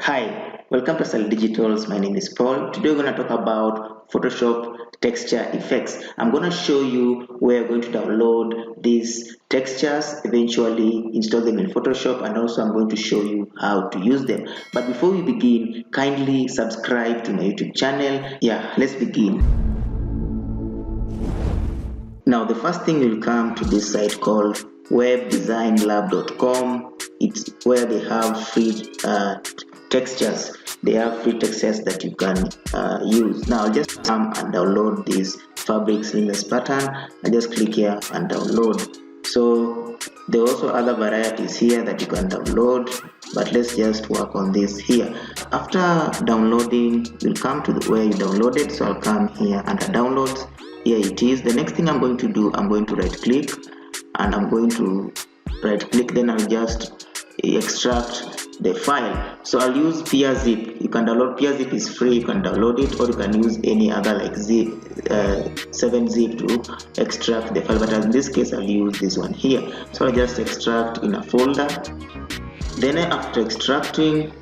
Hi, welcome to Sal Digitals. My name is Paul. Today we're going to talk about Photoshop texture effects. I'm going to show you where you're going to download these textures, eventually install them in Photoshop, and also I'm going to show you how to use them. But before we begin, kindly subscribe to my YouTube channel. Yeah, let's begin. Now the first thing will come to this site called webdesignlab.com. It's where they have free textures. They have free textures that you can use. Now I'll just come and download this fabric seamless pattern. I just click here and download. So there are also other varieties here that you can download, but let's just work on this here. After downloading, you'll come to where you downloaded. So I'll come here under downloads. Here it is. The next thing I'm going to do, I'm going to right click, and I'm going to right click, then I'll just extract the file. So I'll use PRZip. You can download PRZip, is free, you can download it, or you can use any other like zip 7-zip to extract the file, but in this case I'll use this one here. So I'll just extract in a folder. Then after extracting,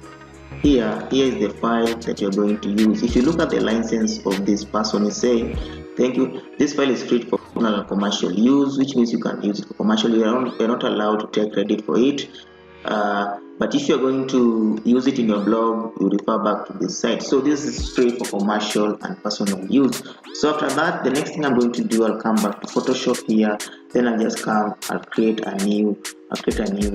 here is the file that you're going to use. If you look at the license of this person, is saying, thank you, this file is free for commercial use, which means you can use it for commercial. You're not allowed to take credit for it. But if you're going to use it in your blog, you refer back to this site. So this is free for commercial and personal use. So after that, the next thing I'm going to do, I'll come back to Photoshop here. Then I'll just come, I'll create a new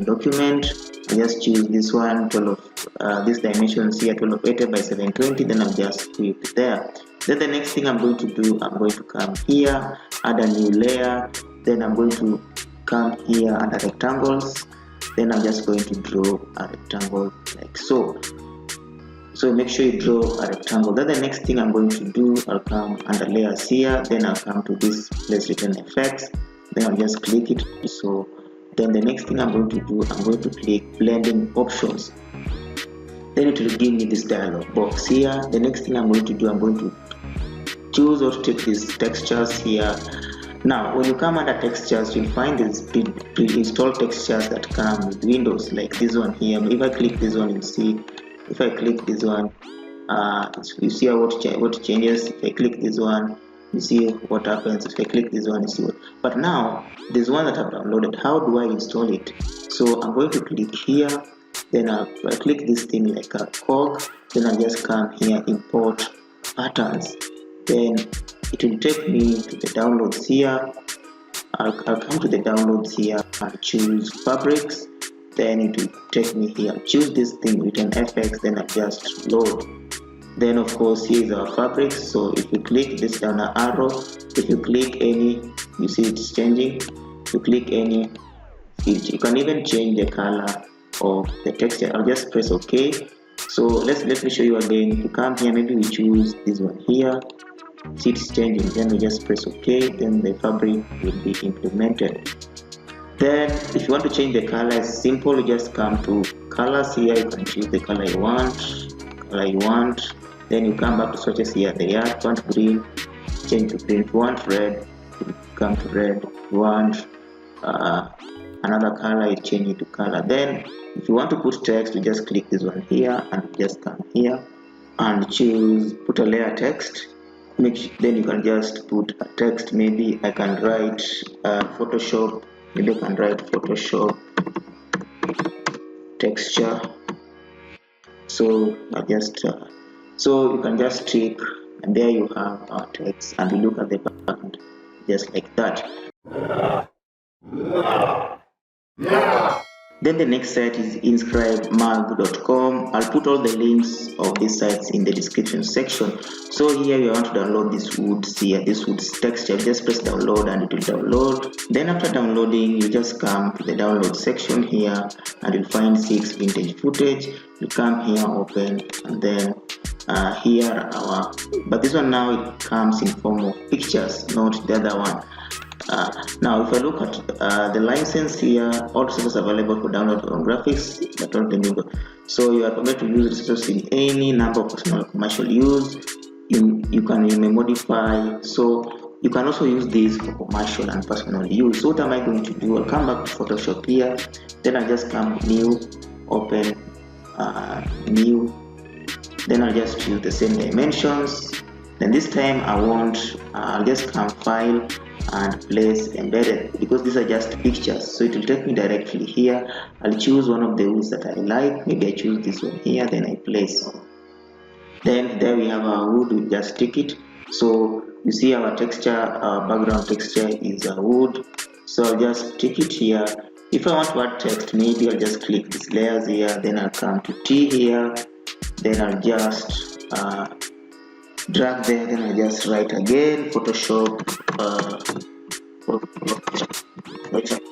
document. I just choose this one, this dimensions here, 1280 by 720. Then I'll just put it there. Then the next thing I'm going to do, I'm going to come here, add a new layer. Then I'm going to come here under rectangles. Then I'm just going to draw a rectangle like so. So make sure you draw a rectangle. Then the next thing I'm going to do, I'll come under layers here. Then I'll come to this place written effects. Then I'll just click it. So then the next thing I'm going to do, I'm going to click blending options. Then it will give me this dialog box here. The next thing I'm going to do, I'm going to choose or take these textures here. Now when you come under textures, you'll find these pre-installed textures that come with Windows, like this one here. If I click this one, you'll see. If I click this one, you see what changes. If I click this one, you see what happens. If I click this one, you see what. But now there's one that I've downloaded. How do I install it? So I'm going to click here. Then I'll click this thing like a cog. Then I'll just come here, import patterns. Then it will take me to the downloads here. I'll come to the downloads here and choose fabrics. Then it will take me here. Choose this thing written FX. Then I just load. Then of course here is our fabrics. So if you click this down arrow, if you click any, you see it's changing. If you click any, you can even change the color of the texture. I'll just press OK. So let me show you again. You come here, maybe we choose this one here. See it's changing. Then we just press OK. Then the fabric will be implemented. Then if you want to change the color, it's simple. You just come to colors here. You can choose the color you want. Then you come back to swatches here. They are. If you want green, change to green. If you want red, you come to red. If you want another color, you change it to color. Then if you want to put text, you just click this one here and just come here and choose put a layer text. Then you can just put a text. Maybe I can write Photoshop. Maybe I can write Photoshop texture. So I just so you can just click, and there you have our text, and you look at the background just like that. Then the next site is inscribemag.com. I'll put all the links of these sites in the description section. So here you want to download this woods here, this woods texture. Just press download and it will download. Then after downloading, you just come to the download section here and you'll find 6 vintage footage. You come here, open, and then here but this one now it comes in form of pictures, not the other one. Now if I look at the license here, all resources available for download on graphics, but not the new. So you are permitted to use resources in any number of personal commercial use. You can modify, so you can also use these for commercial and personal use. So what am I going to do? I'll come back to Photoshop here, then I just come new, open, new, then I'll just use the same dimensions. Then this time I'll just come file and place embedded, because these are just pictures, so it will take me directly here. I'll choose one of the woods that I like, maybe I choose this one here, then I place. Then there we have our wood, we just stick it. So you see our texture, our background texture is a wood, so I'll just stick it here. If I want to add text, maybe I'll just click these layers here, then I'll come to T here, then I'll just drag there, then I just write again Photoshop.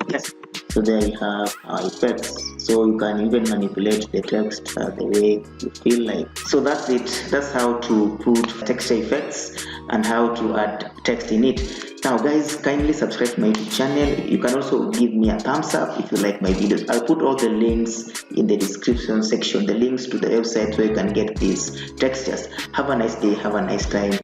Yes. So there you have our effects. So you can even manipulate the text the way you feel like. So that's it. That's how to put texture effects and how to add text in it. Now guys, kindly subscribe to my YouTube channel. You can also give me a thumbs up if you like my videos. I'll put all the links in the description section, the links to the website where you can get these textures. Have a nice day, have a nice time.